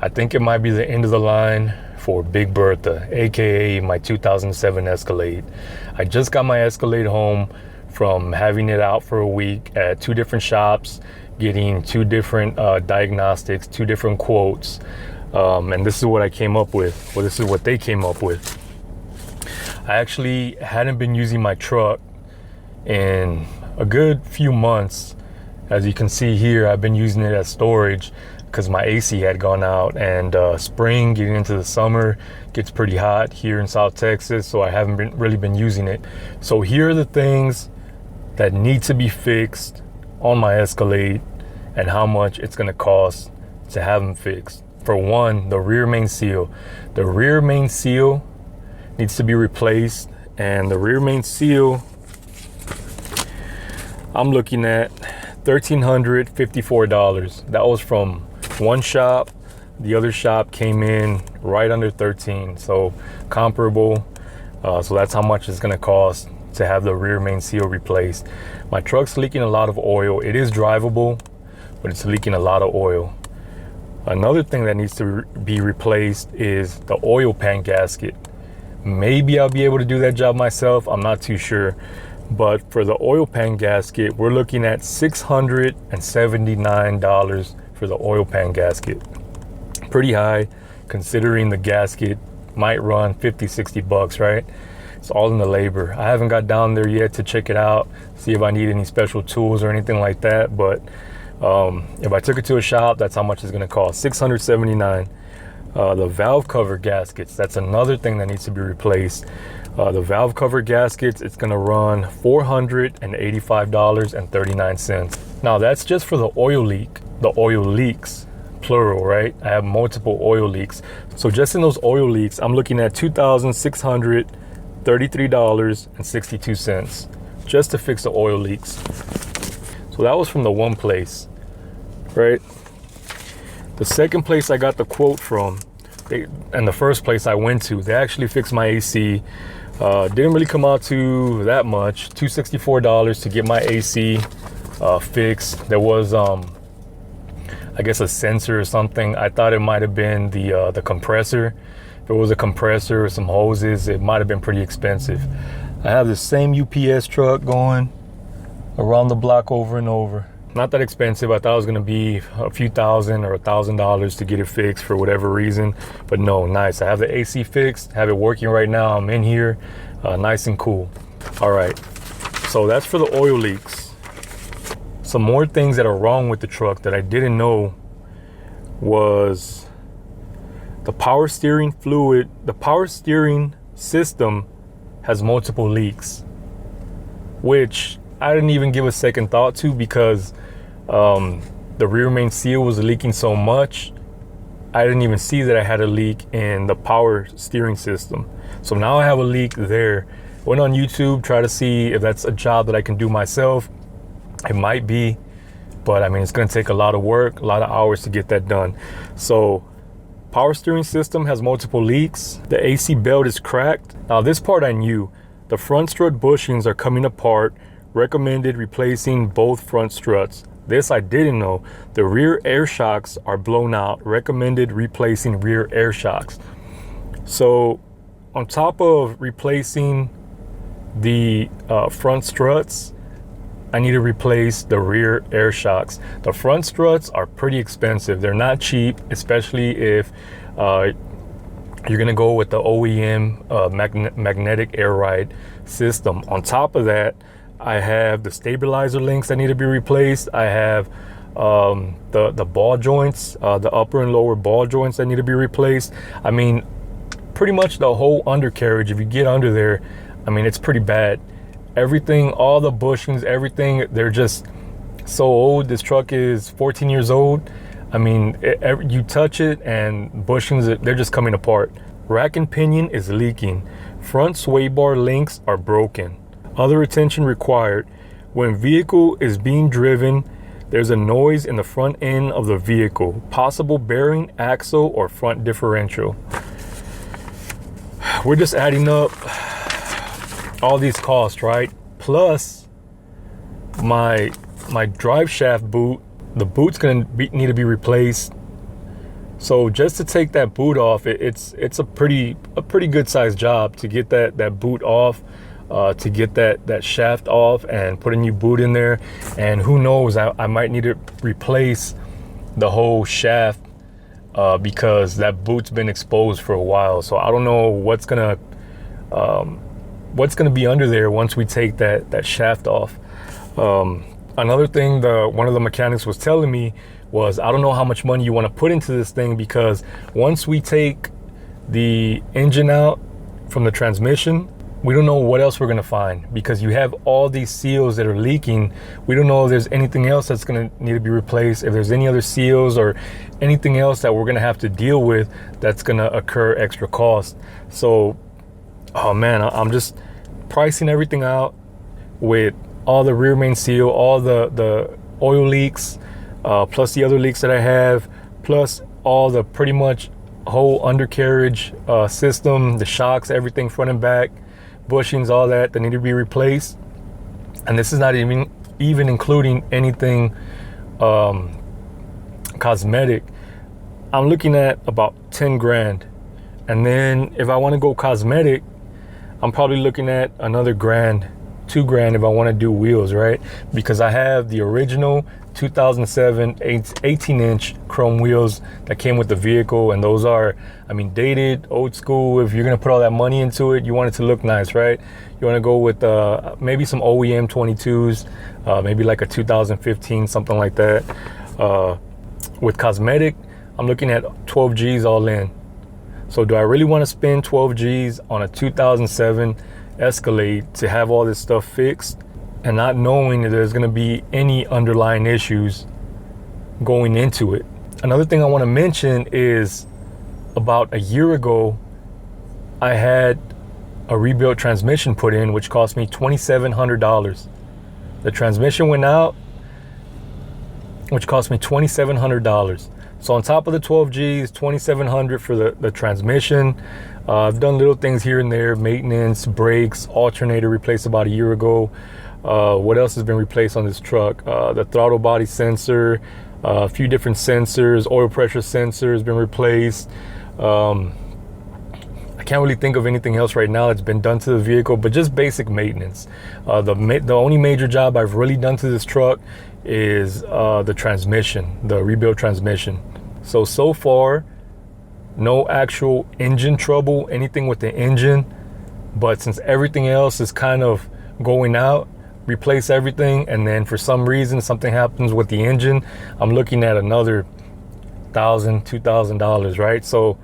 I think it might be the end of the line for Big Bertha, aka my 2007 Escalade. I just got my Escalade home from having it out for a week at 2 different shops, getting 2 different diagnostics, 2 different quotes, and this is what I came up with. Well, this is what they came up with. I actually hadn't been using my truck in a good few months. As you can see here, I've been using it as storage because my AC had gone out, and spring getting into the summer gets pretty hot here in South Texas, so I haven't really been using it. So here are the things that need to be fixed on my Escalade and how much it's going to cost to have them fixed. For one, the rear main seal. The rear main seal needs to be replaced, and the rear main seal, I'm looking at $1,354. That was from one shop. The other shop came in right under 13, so comparable. So that's how much it's going to cost to have the rear main seal replaced. My truck's leaking a lot of oil. It is drivable, but it's leaking a lot of oil. Another thing that needs to be replaced is the oil pan gasket. Maybe I'll be able to do that job myself, I'm not too sure. But for the oil pan gasket, we're looking at $679 for the oil pan gasket. Pretty high, considering the gasket might run 50, 60 bucks, right? It's all in the labor. I haven't got down there yet to check it out, see if I need any special tools or anything like that. But if I took it to a shop, that's how much it's gonna cost, $679. The valve cover gaskets, that's another thing that needs to be replaced. The valve cover gaskets, it's gonna run $485.39. Now that's just for the oil leak, the oil leaks, plural, right? I have multiple oil leaks. So just in those oil leaks, I'm looking at $2,633.62 just to fix the oil leaks. So that was from the one place, right? The second place I got the quote from, and the first place I went to, they actually fixed my AC. Didn't really come out to that much, $264 to get my AC fixed. There was, I guess, a sensor or something. I thought it might have been the compressor. If it was a compressor or some hoses, it might have been pretty expensive. I have the same UPS truck going around the block over and over. Not that expensive. I thought it was gonna be a few thousand or $1,000 to get it fixed for whatever reason, but no, nice. I have the AC fixed, have it working right now. I'm in here, nice and cool. All right, so that's for the oil leaks. Some more things that are wrong with the truck that I didn't know was the power steering fluid. The power steering system has multiple leaks, which I didn't even give a second thought to, because the rear main seal was leaking so much. I didn't even see that I had a leak in the power steering system. So now I have a leak there. Went on YouTube, try to see if that's a job that I can do myself. It might be, but I mean, it's gonna take a lot of work, a lot of hours to get that done. So power steering system has multiple leaks. The AC belt is cracked. Now this part I knew. The front strut bushings are coming apart. Recommended replacing both front struts. This I didn't know. The rear air shocks are blown out. Recommended replacing rear air shocks. So on top of replacing the front struts, I need to replace the rear air shocks. The front struts are pretty expensive. They're not cheap, especially if you're gonna go with the OEM magnetic air ride system. On top of that, I have the stabilizer links that need to be replaced. I have the ball joints, the upper and lower ball joints that need to be replaced. I mean, pretty much the whole undercarriage, if you get under there, I mean, it's pretty bad. Everything, all the bushings, everything, they're just so old. This truck is 14 years old. I mean, you touch it and bushings, they're just coming apart. Rack and pinion is leaking. Front sway bar links are broken. Other attention required. When vehicle is being driven, there's a noise in the front end of the vehicle. Possible bearing, axle, or front differential. We're just adding up all these costs, right? Plus my drive shaft boot. The boot's gonna need to be replaced. So just to take that boot off, it's a pretty good sized job to get that boot off, to get that shaft off and put a new boot in there. And who knows, I might need to replace the whole shaft because that boot's been exposed for a while. So I don't know what's gonna be under there once we take that shaft off. Another thing one of the mechanics was telling me was, I don't know how much money you want to put into this thing, because once we take the engine out from the transmission, we don't know what else we're going to find, because you have all these seals that are leaking. We don't know if there's anything else that's going to need to be replaced, if there's any other seals or anything else that we're going to have to deal with that's going to occur extra cost. So, oh man, I'm just pricing everything out with all the rear main seal, all the oil leaks, plus the other leaks that I have, plus all the pretty much whole undercarriage system, the shocks, everything front and back, bushings, all that need to be replaced. And this is not even including anything cosmetic. I'm looking at about 10 grand. And then if I want to go cosmetic, I'm probably looking at another grand, 2 grand if I want to do wheels, right? Because I have the original 2007 18-inch chrome wheels that came with the vehicle, and those are, I mean, dated, old school. If you're gonna put all that money into it, you want it to look nice, right? You want to go with maybe some OEM 22s, maybe like a 2015, something like that. With cosmetic, I'm looking at 12 G's all in. So do I really want to spend 12 G's on a 2007 Escalade to have all this stuff fixed, and not knowing that there's going to be any underlying issues going into it? Another thing I want to mention is, about a year ago, I had a rebuilt transmission put in, which cost me $2,700. The transmission went out, which cost me $2,700. So on top of the 12 G's, $2,700 for the transmission. I've done little things here and there, maintenance, brakes, alternator replaced about a year ago. What else has been replaced on this truck? The throttle body sensor, a few different sensors, oil pressure sensor has been replaced. I can't really think of anything else right now that's been done to the vehicle, but just basic maintenance. The only major job I've really done to this truck is the transmission, the rebuilt transmission. So far, no actual engine trouble, anything with the engine. But since everything else is kind of going out, replace everything, and then for some reason something happens with the engine, I'm looking at another $1,000, $2,000, right? So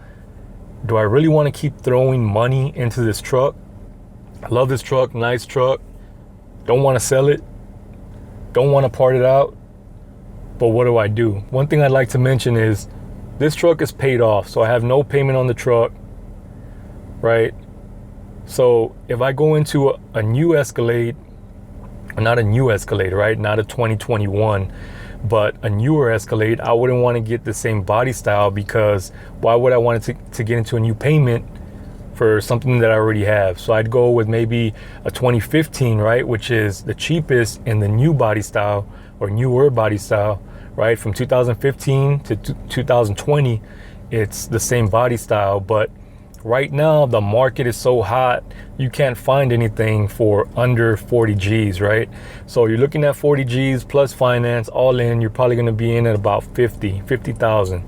do I really want to keep throwing money into this truck? I love this truck, nice truck. Don't want to sell it. Don't want to part it out. But what do I do? One thing I'd like to mention is this truck is paid off, so I have no payment on the truck, right? So if I go into a new Escalade, not a new Escalade, right? Not a 2021, but a newer Escalade, I wouldn't want to get the same body style, because why would I want to get into a new payment for something that I already have? So I'd go with maybe a 2015, right? Which is the cheapest in the new body style, or newer body style, right? From 2015 to 2020, it's the same body style. But right now, the market is so hot, you can't find anything for under 40 G's, right? So you're looking at 40 G's plus finance, all in, you're probably gonna be in at about 50,000.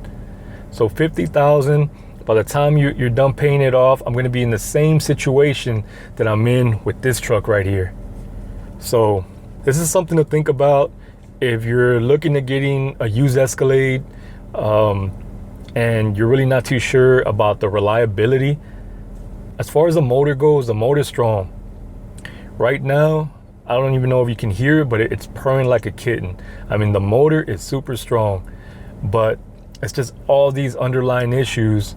So 50,000, by the time you're done paying it off, I'm gonna be in the same situation that I'm in with this truck right here. So this is something to think about if you're looking at getting a used Escalade, and you're really not too sure about the reliability. As far as the motor goes, the motor's strong. Right now, I don't even know if you can hear it, but it's purring like a kitten. I mean, the motor is super strong, but it's just all these underlying issues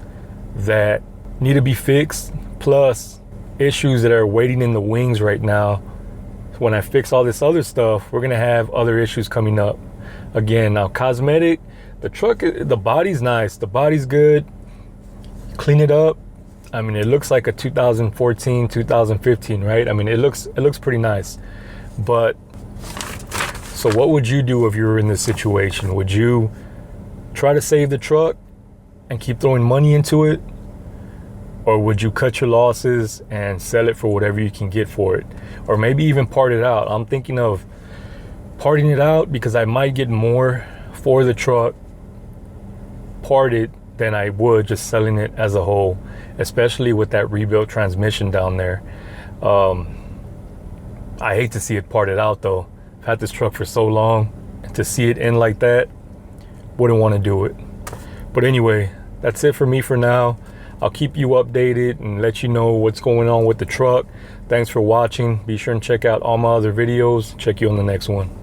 that need to be fixed, plus issues that are waiting in the wings right now. When I fix all this other stuff, we're gonna have other issues coming up. Again, now cosmetic, the truck, the body's nice, the body's good. Clean it up. I mean, it looks like a 2014, 2015, right? I mean, it looks pretty nice. But so what would you do if you were in this situation? Would you try to save the truck and keep throwing money into it? Or would you cut your losses and sell it for whatever you can get for it? Or maybe even part it out. I'm thinking of parting it out because I might get more for the truck parted than I would just selling it as a whole, especially with that rebuilt transmission down there. I hate to see it parted out though. I've had this truck for so long, and to see it end like that, wouldn't want to do it. But anyway, that's it for me for now. I'll keep you updated and let you know what's going on with the truck. Thanks for watching. Be sure and check out all my other videos. Check you on the next one.